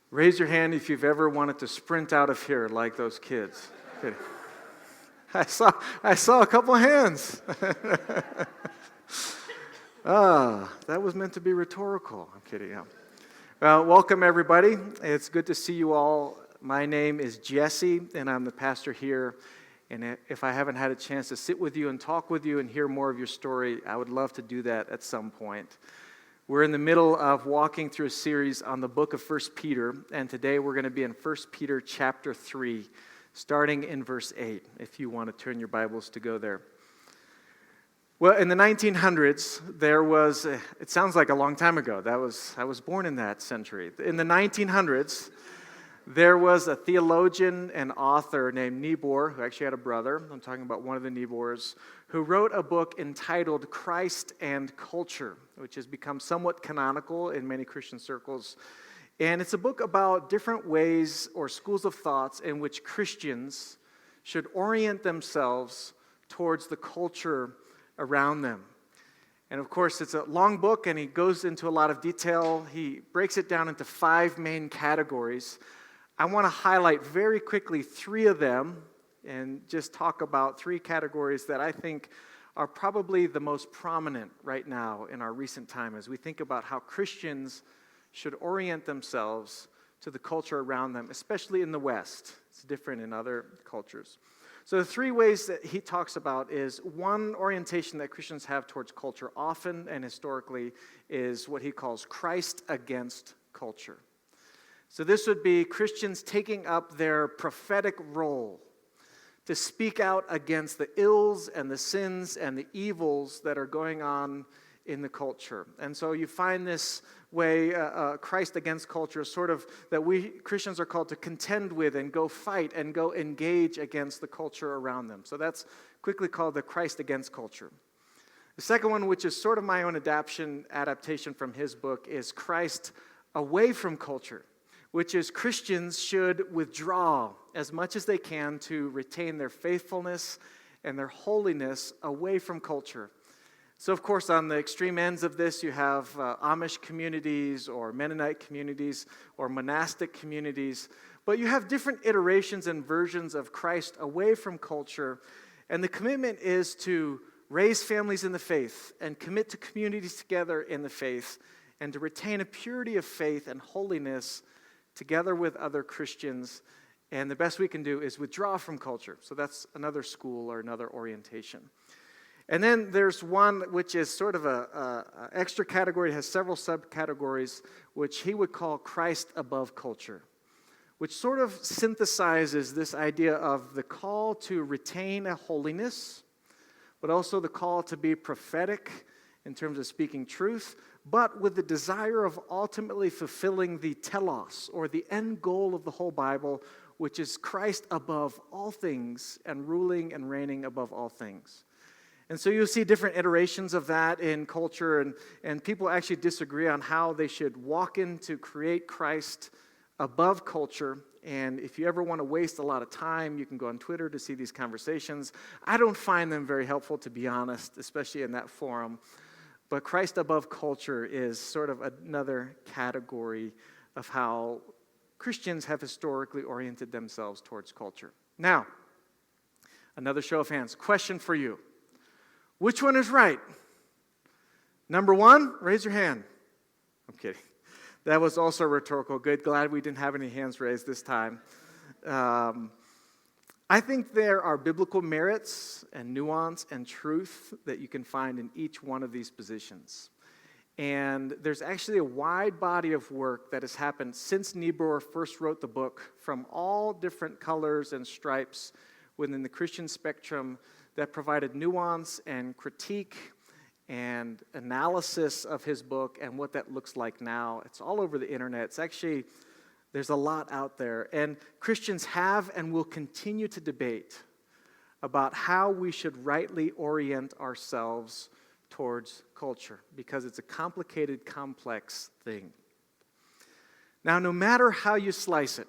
Raise your hand if you've ever wanted to sprint out of here like those kids. Okay. I saw a couple hands. That was meant to be rhetorical. I'm kidding. Yeah. Well, welcome everybody. It's good to see you all. My name is Jesse, and I'm the pastor here. And if I haven't had a chance to sit with you and talk with you and hear more of your story, I would love to do that at some point. We're in the middle of walking through a series on the book of 1 Peter, and today we're going to be in 1 Peter chapter 3, starting in verse 8, if you want to turn your Bibles to go there. Well, in the 1900s, there was, it sounds like a long time ago, I was born in that century. In the 1900s, there was a theologian and author named Niebuhr, who actually had a brother, I'm talking about one of the Niebuhrs, who wrote a book entitled Christ and Culture, which has become somewhat canonical in many Christian circles. And it's a book about different ways or schools of thoughts in which Christians should orient themselves towards the culture around them. And of course, it's a long book, and he goes into a lot of detail. He breaks it down into 5 main categories. I want to highlight very quickly 3 of them and just talk about 3 categories that I think are probably the most prominent right now in our recent time as we think about how Christians should orient themselves to the culture around them, especially in the West. It's different in other cultures. So the 3 ways that he talks about is one orientation that Christians have towards culture often and historically is what he calls Christ against culture. So this would be Christians taking up their prophetic role to speak out against the ills and the sins and the evils that are going on in the culture. And so you find this way, Christ against culture, sort of that we Christians are called to contend with and go fight and go engage against the culture around them. So that's quickly called the Christ against culture. The second one, which is sort of my own adaptation from his book, is Christ away from culture, which is Christians should withdraw as much as they can to retain their faithfulness and their holiness away from culture. So, of course, on the extreme ends of this, you have Amish communities or Mennonite communities or monastic communities. But you have different iterations and versions of Christ away from culture. And the commitment is to raise families in the faith and commit to communities together in the faith and to retain a purity of faith and holiness together with other Christians, and the best we can do is withdraw from culture. So that's another school or another orientation. And then there's one which is sort of a extra category, it has several subcategories, which he would call Christ above culture, which sort of synthesizes this idea of the call to retain a holiness, but also the call to be prophetic in terms of speaking truth, but with the desire of ultimately fulfilling the telos, or the end goal of the whole Bible, which is Christ above all things and ruling and reigning above all things. And so you'll see different iterations of that in culture, and people actually disagree on how they should walk in to create Christ above culture. And if you ever want to waste a lot of time, you can go on Twitter to see these conversations. I don't find them very helpful, to be honest, especially in that forum. But Christ above culture is sort of another category of how Christians have historically oriented themselves towards culture. Now, another show of hands. Question for you. Which one is right? Number 1, raise your hand. I'm kidding. That was also rhetorical. Good. Glad we didn't have any hands raised this time. I think there are biblical merits and nuance and truth that you can find in each one of these positions. And there's actually a wide body of work that has happened since Niebuhr first wrote the book from all different colors and stripes within the Christian spectrum that provided nuance and critique and analysis of his book and what that looks like now. It's all over the internet. It's actually, there's a lot out there. And Christians have and will continue to debate about how we should rightly orient ourselves towards culture, because it's a complicated, complex thing. Now, no matter how you slice it,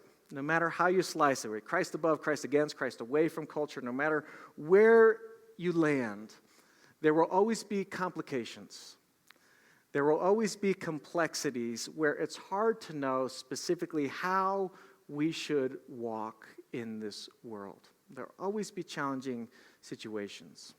Christ above, Christ against, Christ away from culture, no matter where you land, there will always be complications. There will always be complexities where it's hard to know specifically how we should walk in this world. There will always be challenging situations.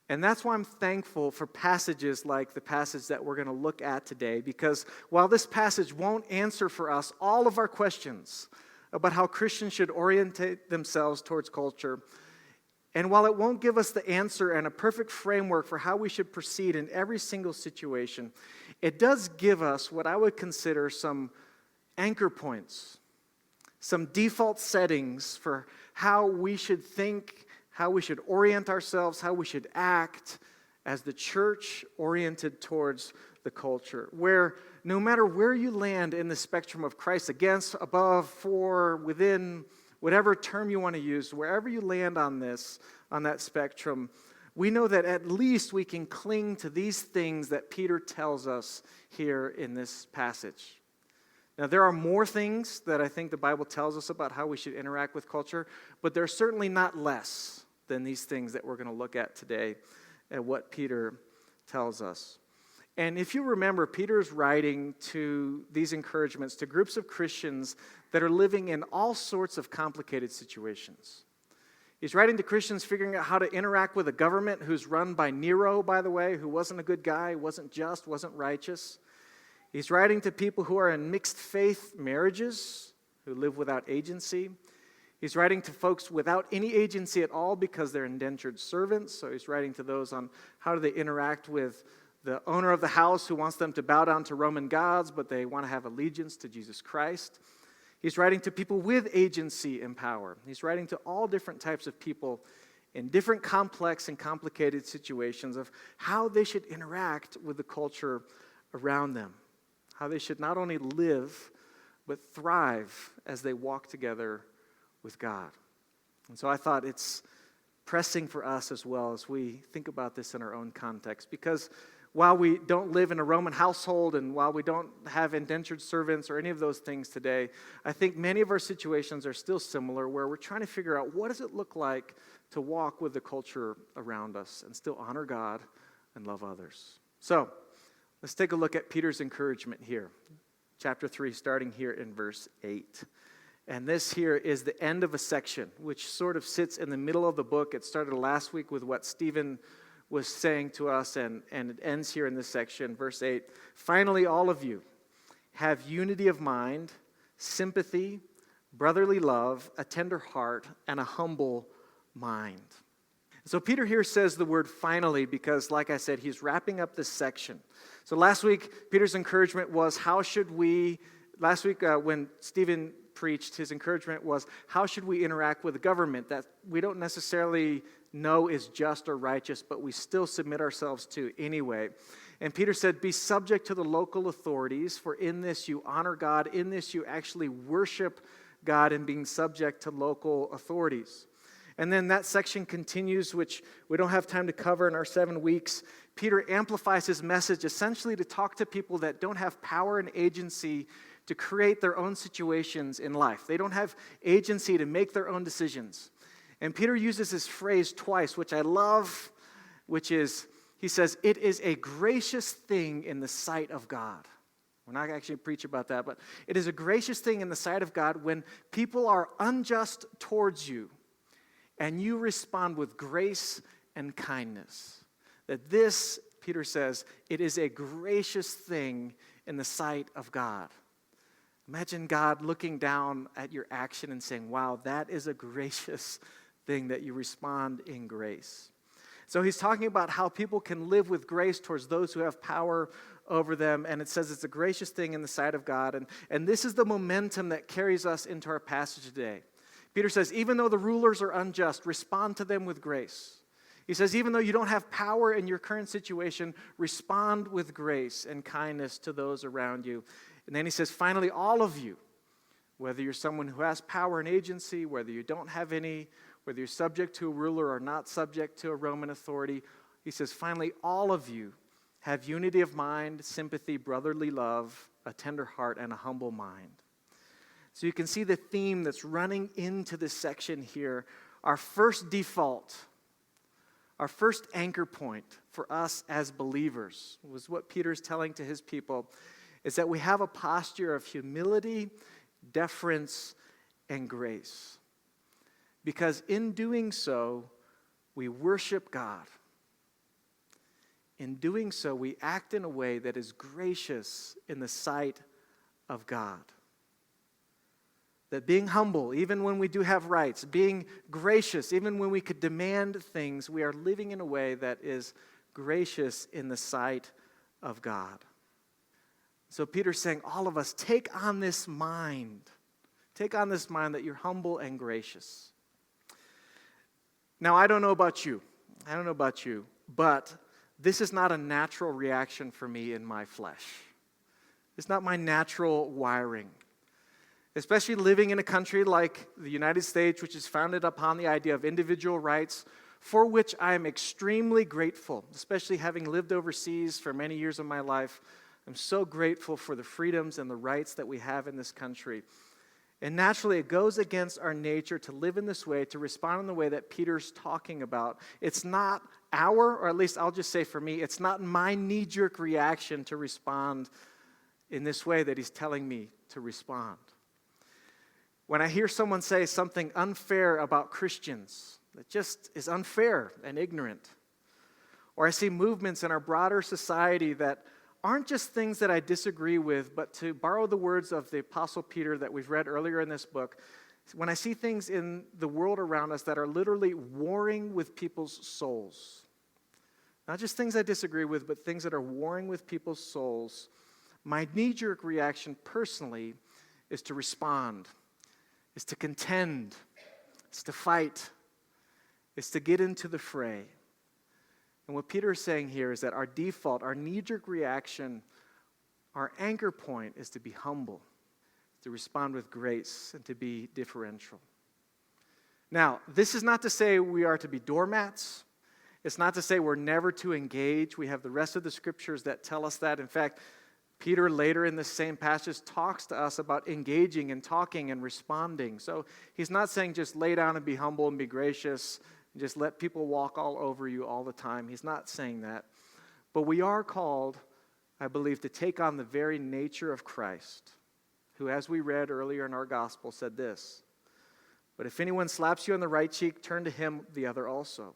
And that's why I'm thankful for passages like the passage that we're going to look at today, because while this passage won't answer for us all of our questions about how Christians should orientate themselves towards culture, and while it won't give us the answer and a perfect framework for how we should proceed in every single situation, it does give us what I would consider some anchor points, some default settings for how we should think, how we should orient ourselves, how we should act as the church oriented towards the culture, where no matter where you land in the spectrum of Christ, against, above, for, within, whatever term you want to use, wherever you land on that spectrum, we know that at least we can cling to these things that Peter tells us here in this passage. Now, there are more things that I think the Bible tells us about how we should interact with culture, but they're certainly not less than these things that we're going to look at today and what Peter tells us. And if you remember, Peter's writing to these encouragements to groups of Christians that are living in all sorts of complicated situations. He's writing to Christians figuring out how to interact with a government who's run by Nero, by the way, who wasn't a good guy, wasn't just, wasn't righteous. He's writing to people who are in mixed faith marriages, who live without agency. He's writing to folks without any agency at all because they're indentured servants. So he's writing to those on how do they interact with the owner of the house who wants them to bow down to Roman gods, but they want to have allegiance to Jesus Christ. He's writing to people with agency and power. He's writing to all different types of people in different complex and complicated situations of how they should interact with the culture around them, how they should not only live, but thrive as they walk together with God. And so I thought it's pressing for us as well as we think about this in our own context, because while we don't live in a Roman household and while we don't have indentured servants or any of those things today, I think many of our situations are still similar where we're trying to figure out what does it look like to walk with the culture around us and still honor God and love others. So let's take a look at Peter's encouragement here. Chapter 3, starting here in verse 8. And this here is the end of a section, which sort of sits in the middle of the book. It started last week with what Stephen was saying to us, and it ends here in this section, verse 8. Finally, all of you have unity of mind, sympathy, brotherly love, a tender heart, and a humble mind. So Peter here says the word finally because, like I said, he's wrapping up this section. So last week, Peter's encouragement was when Stephen preached, his encouragement was, how should we interact with the government that we don't necessarily know is just or righteous, but we still submit ourselves to anyway. And Peter said, be subject to the local authorities, for in this you honor God, in this you actually worship God in being subject to local authorities. And then that section continues, which we don't have time to cover in our 7 weeks. Peter amplifies his message essentially to talk to people that don't have power and agency to create their own situations in life. They don't have agency to make their own decisions. And Peter uses this phrase twice, which I love, which is, he says, it is a gracious thing in the sight of God. We're not actually preach about that, but it is a gracious thing in the sight of God when people are unjust towards you and you respond with grace and kindness. That this, Peter says, it is a gracious thing in the sight of God. Imagine God looking down at your action and saying, wow, that is a gracious thing that you respond in grace. So he's talking about how people can live with grace towards those who have power over them, and it says it's a gracious thing in the sight of God, and this is the momentum that carries us into our passage today. Peter says, even though the rulers are unjust, respond to them with grace. He says, even though you don't have power in your current situation, respond with grace and kindness to those around you. And then he says, finally, all of you, whether you're someone who has power and agency, whether you don't have any, whether you're subject to a ruler or not subject to a Roman authority, he says, finally, all of you have unity of mind, sympathy, brotherly love, a tender heart, and a humble mind. So you can see the theme that's running into this section here. Our first default, our first anchor point for us as believers was what Peter's telling to his people, is that we have a posture of humility, deference, and grace. Because in doing so, we worship God. In doing so, we act in a way that is gracious in the sight of God. That being humble, even when we do have rights, being gracious, even when we could demand things, we are living in a way that is gracious in the sight of God. So Peter's saying, all of us, take on this mind. Take on this mind that you're humble and gracious. Now, I don't know about you, but this is not a natural reaction for me in my flesh. It's not my natural wiring. Especially living in a country like the United States, which is founded upon the idea of individual rights, for which I am extremely grateful, especially having lived overseas for many years of my life. I'm so grateful for the freedoms and the rights that we have in this country. And naturally, it goes against our nature to live in this way, to respond in the way that Peter's talking about. It's not or at least I'll just say for me, it's not my knee-jerk reaction to respond in this way that he's telling me to respond. When I hear someone say something unfair about Christians, that just is unfair and ignorant, or I see movements in our broader society that aren't just things that I disagree with, but to borrow the words of the Apostle Peter that we've read earlier in this book, when I see things in the world around us that are literally warring with people's souls, not just things I disagree with, but things that are warring with people's souls, my knee-jerk reaction personally is to respond, is to contend, is to fight, is to get into the fray. And what Peter is saying here is that our default, our knee-jerk reaction, our anchor point is to be humble, to respond with grace, and to be differential. Now, this is not to say we are to be doormats. It's not to say we're never to engage. We have the rest of the scriptures that tell us that. In fact, Peter later in this same passage talks to us about engaging and talking and responding. So he's not saying just lay down and be humble and be gracious and just let people walk all over you all the time. He's not saying that. But we are called, I believe, to take on the very nature of Christ, who, as we read earlier in our gospel, said this: "But if anyone slaps you on the right cheek, turn to him the other also.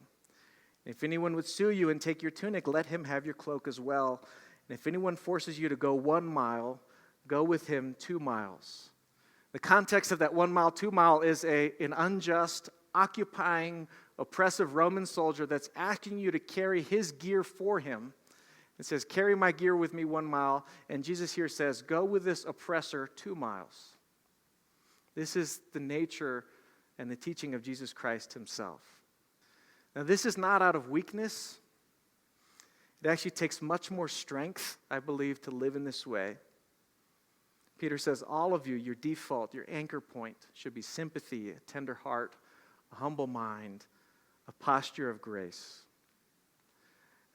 And if anyone would sue you and take your tunic, let him have your cloak as well. And if anyone forces you to go 1 mile, go with him 2 miles." The context of that 1 mile, 2 mile is an unjust, occupying, oppressive Roman soldier that's asking you to carry his gear for him. It says, carry my gear with me 1 mile. And Jesus here says, go with this oppressor 2 miles. This is the nature and the teaching of Jesus Christ himself. Now, this is not out of weakness. It actually takes much more strength, I believe, to live in this way. Peter says, all of you, your default, your anchor point should be sympathy, a tender heart, a humble mind, a posture of grace.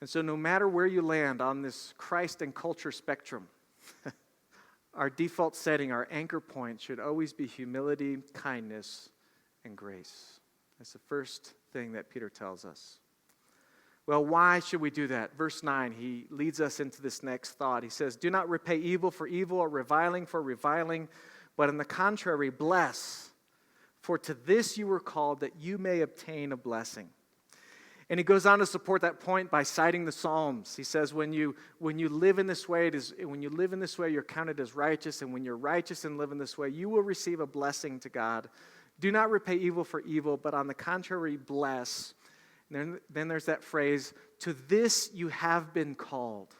And so no matter where you land on this Christ and culture spectrum, our default setting, our anchor point should always be humility, kindness, and grace. That's the first thing that Peter tells us. Well, why should we do that? Verse 9, he leads us into this next thought. He says, do not repay evil for evil or reviling for reviling, but on the contrary, bless. For to this you were called, that you may obtain a blessing. And he goes on to support that point by citing the Psalms. He says, when you live in this way, you're counted as righteous, and when you're righteous and live in this way, you will receive a blessing to God. Do not repay evil for evil, but on the contrary, bless. And then there's that phrase, to this you have been called.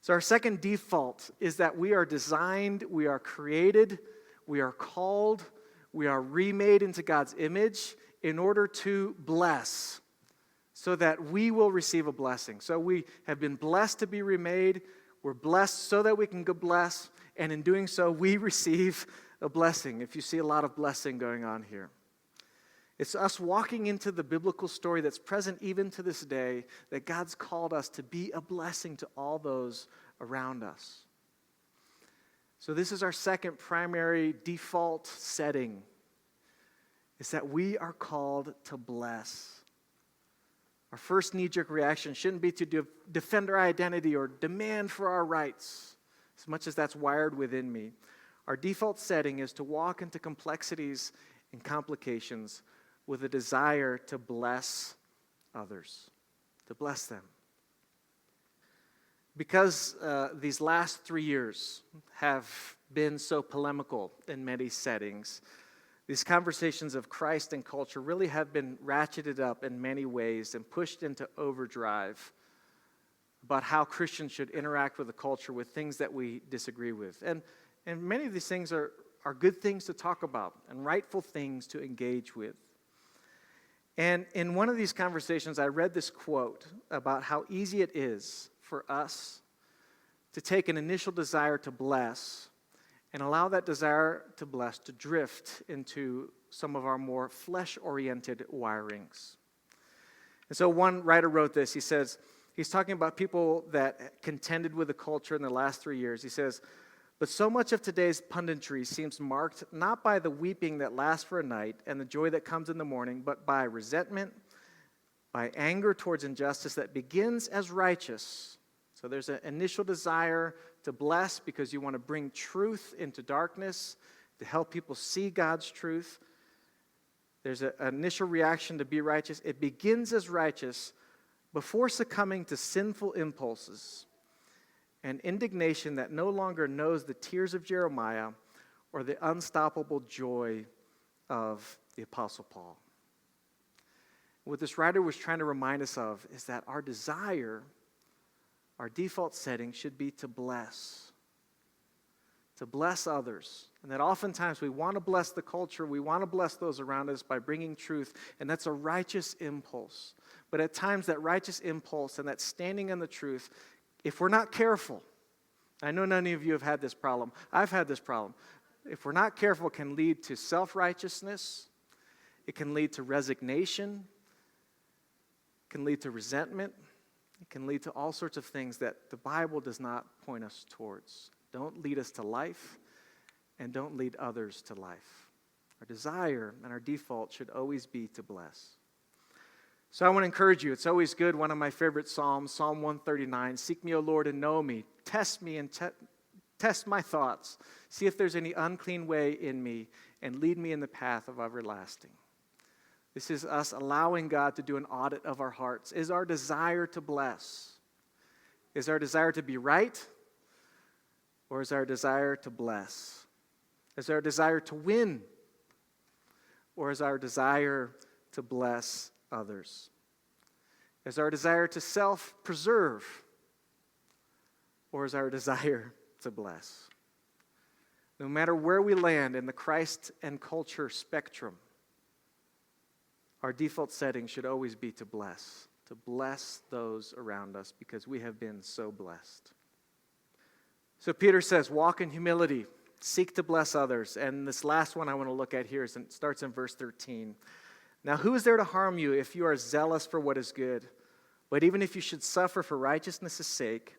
So our second default is that we are designed, we are created, we are called, we are remade into God's image in order to bless, so that we will receive a blessing. So we have been blessed to be remade, we're blessed so that we can go bless, and in doing so, we receive a blessing. If you see a lot of blessing going on here. It's us walking into the biblical story that's present even to this day, that God's called us to be a blessing to all those around us. So this is our second primary default setting, is that we are called to bless. Our first knee-jerk reaction shouldn't be to defend our identity or demand for our rights, as much as that's wired within me. Our default setting is to walk into complexities and complications with a desire to bless others, to bless them. Because these last 3 years have been so polemical in many settings, these conversations of Christ and culture really have been ratcheted up in many ways and pushed into overdrive about how Christians should interact with the culture with things that we disagree with. And many of these things are good things to talk about and rightful things to engage with. And in one of these conversations, I read this quote about how easy it is for us to take an initial desire to bless and allow that desire to bless to drift into some of our more flesh-oriented wirings. And so one writer wrote this. He says, he's talking about people that contended with the culture in the last 3 years. He says, "But so much of today's punditry seems marked not by the weeping that lasts for a night and the joy that comes in the morning, but by resentment, by anger towards injustice that begins as righteous." So there's an initial desire to bless because you want to bring truth into darkness, to help people see God's truth. There's an initial reaction to be righteous. It begins as righteous before succumbing to sinful impulses and indignation that no longer knows the tears of Jeremiah or the unstoppable joy of the Apostle Paul. What this writer was trying to remind us of is that our desire, our default setting should be to bless others. And that oftentimes we want to bless the culture, we want to bless those around us by bringing truth, and that's a righteous impulse. But at times that righteous impulse and that standing in the truth, if we're not careful, I know none of you have had this problem, I've had this problem. If we're not careful, it can lead to self-righteousness, it can lead to resignation, it can lead to resentment, it can lead to all sorts of things that the Bible does not point us towards. Don't lead us to life, and don't lead others to life. Our desire and our default should always be to bless. So I want to encourage you. It's always good. One of my favorite Psalms, Psalm 139, "Seek me, O Lord, and know me. Test me and test my thoughts. See if there's any unclean way in me, and lead me in the path of everlasting." This is us allowing God to do an audit of our hearts. Is our desire to bless? Is our desire to be right? Or is our desire to bless? Is our desire to win? Or is our desire to bless others? Is our desire to self-preserve? Or is our desire to bless? No matter where we land in the Christ and culture spectrum, our default setting should always be to bless those around us because we have been so blessed. So Peter says, walk in humility, seek to bless others. And this last one I want to look at here starts in verse 13. "Now who is there to harm you if you are zealous for what is good? But even if you should suffer for righteousness' sake,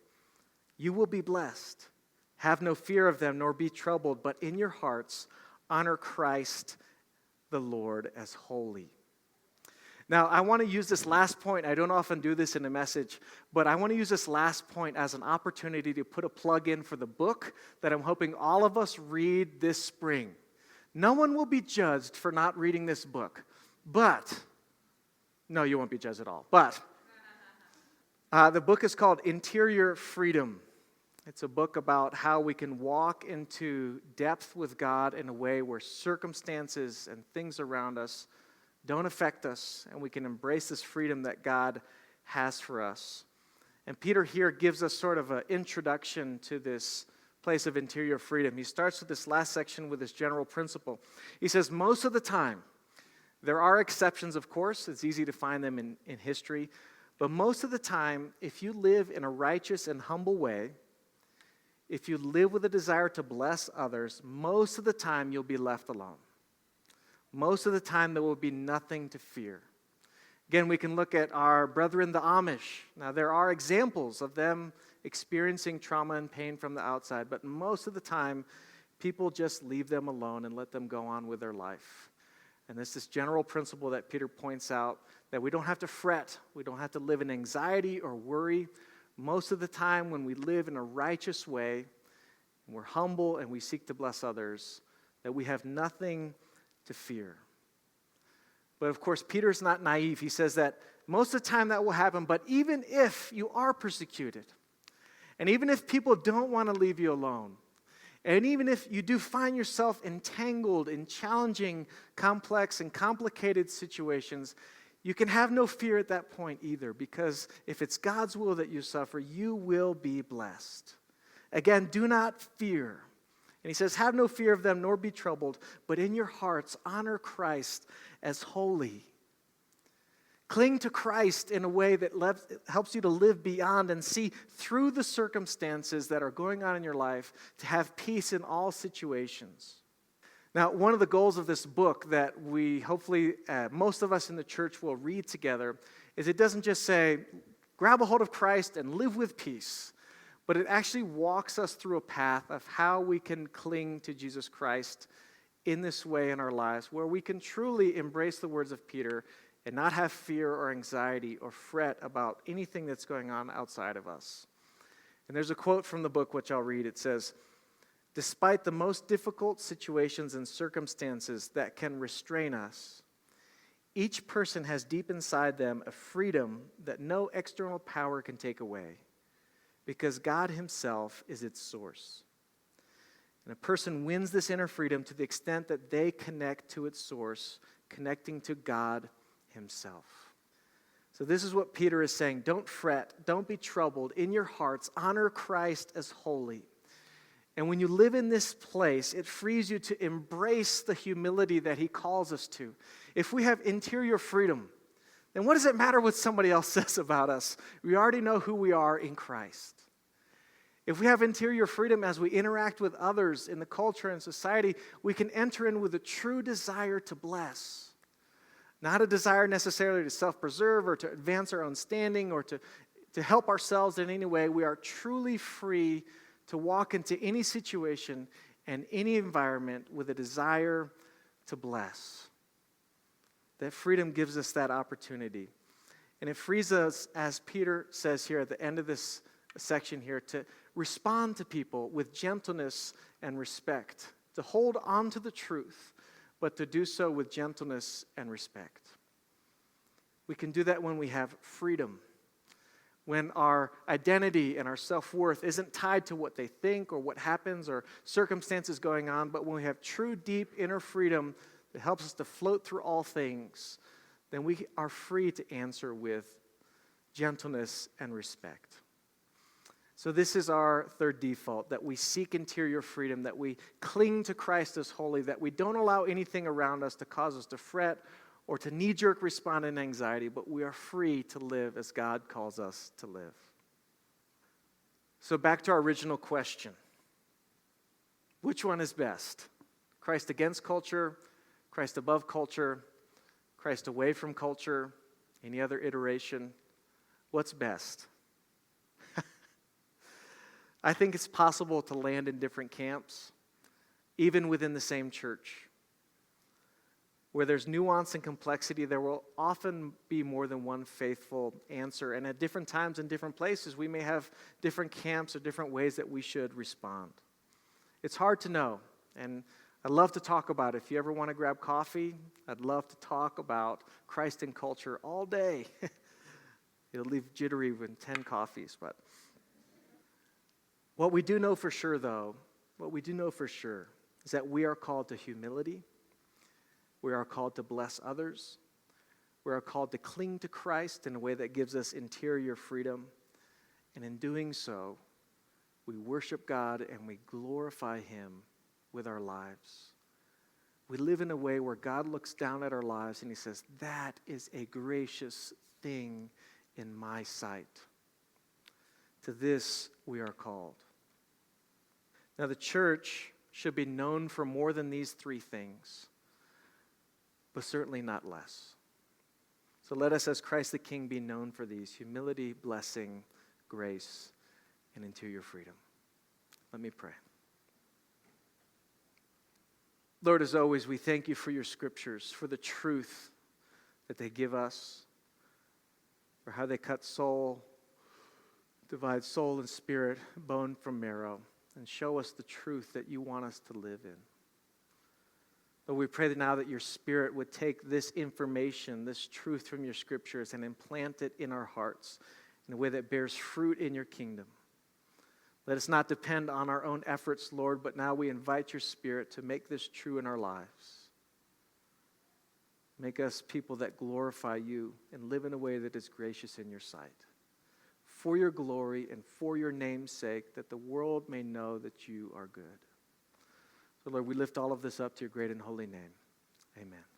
you will be blessed. Have no fear of them, nor be troubled, but in your hearts honor Christ the Lord as holy." Now, I want to use this last point. I don't often do this in a message, but I want to use this last point as an opportunity to put a plug in for the book that I'm hoping all of us read this spring. No one will be judged for not reading this book, but, no, you won't be judged at all, but the book is called Interior Freedom. It's a book about how we can walk into depth with God in a way where circumstances and things around us don't affect us, and we can embrace this freedom that God has for us. And Peter here gives us sort of an introduction to this place of interior freedom. He starts with this last section with this general principle. He says, most of the time, there are exceptions, of course. It's easy to find them in history. But most of the time, if you live in a righteous and humble way, if you live with a desire to bless others, most of the time you'll be left alone. Most of the time, there will be nothing to fear. Again, we can look at our brethren, the Amish. Now, there are examples of them experiencing trauma and pain from the outside, but most of the time, people just leave them alone and let them go on with their life. And this general principle that Peter points out, that we don't have to fret, we don't have to live in anxiety or worry. Most of the time when we live in a righteous way, and we're humble and we seek to bless others, that we have nothing to fear. But of course, Peter's not naive. He says that most of the time that will happen, but even if you are persecuted, and even if people don't want to leave you alone, and even if you do find yourself entangled in challenging, complex, and complicated situations, you can have no fear at that point either, because if it's God's will that you suffer, you will be blessed. Again, do not fear. And he says, have no fear of them, nor be troubled, but in your hearts honor Christ as holy. Cling to Christ in a way that helps you to live beyond and see through the circumstances that are going on in your life to have peace in all situations. Now, one of the goals of this book that we hopefully, most of us in the church will read together, is it doesn't just say, grab a hold of Christ and live with peace, but it actually walks us through a path of how we can cling to Jesus Christ in this way in our lives, where we can truly embrace the words of Peter and not have fear or anxiety or fret about anything that's going on outside of us. And there's a quote from the book which I'll read. It says, "Despite the most difficult situations and circumstances that can restrain us, each person has deep inside them a freedom that no external power can take away, because God himself is its source. And a person wins this inner freedom to the extent that they connect to its source, connecting to God himself." So this is what Peter is saying. Don't fret. Don't be troubled. In your hearts, honor Christ as holy. And when you live in this place, it frees you to embrace the humility that he calls us to. If we have interior freedom, then what does it matter what somebody else says about us? We already know who we are in Christ. If we have interior freedom as we interact with others in the culture and society, we can enter in with a true desire to bless. Not a desire necessarily to self-preserve or to advance our own standing or to help ourselves in any way. We are truly free to walk into any situation and any environment with a desire to bless. That freedom gives us that opportunity. And it frees us, as Peter says here at the end of this section here, to respond to people with gentleness and respect, to hold on to the truth, but to do so with gentleness and respect. We can do that when we have freedom, when our identity and our self-worth isn't tied to what they think or what happens or circumstances going on, but when we have true, deep inner freedom that helps us to float through all things, then we are free to answer with gentleness and respect. So this is our third default, that we seek interior freedom, that we cling to Christ as holy, that we don't allow anything around us to cause us to fret or to knee-jerk respond in anxiety, but we are free to live as God calls us to live. So back to our original question. Which one is best? Christ against culture, Christ above culture, Christ away from culture, any other iteration? What's best? I think it's possible to land in different camps, even within the same church. Where there's nuance and complexity, there will often be more than one faithful answer. And at different times and different places, we may have different camps or different ways that we should respond. It's hard to know, and I'd love to talk about it. If you ever want to grab coffee, I'd love to talk about Christ and culture all day. It'll leave jittery with 10 coffees, but what we do know for sure, though, is that we are called to humility. We are called to bless others. We are called to cling to Christ in a way that gives us interior freedom. And in doing so, we worship God and we glorify him with our lives. We live in a way where God looks down at our lives and he says, "That is a gracious thing in my sight." To this we are called. Now the church should be known for more than these three things, but certainly not less. So let us, as Christ the King, be known for these: humility, blessing, grace, and interior freedom. Let me pray. Lord, as always, we thank you for your scriptures, for the truth that they give us, for how they divide soul and spirit, bone from marrow, and show us the truth that you want us to live in. Lord, we pray that now that your Spirit would take this information, this truth from your scriptures, and implant it in our hearts in a way that bears fruit in your kingdom. Let us not depend on our own efforts, Lord, but now we invite your Spirit to make this true in our lives. Make us people that glorify you and live in a way that is gracious in your sight. For your glory and for your name's sake, that the world may know that you are good. So, Lord, we lift all of this up to your great and holy name. Amen.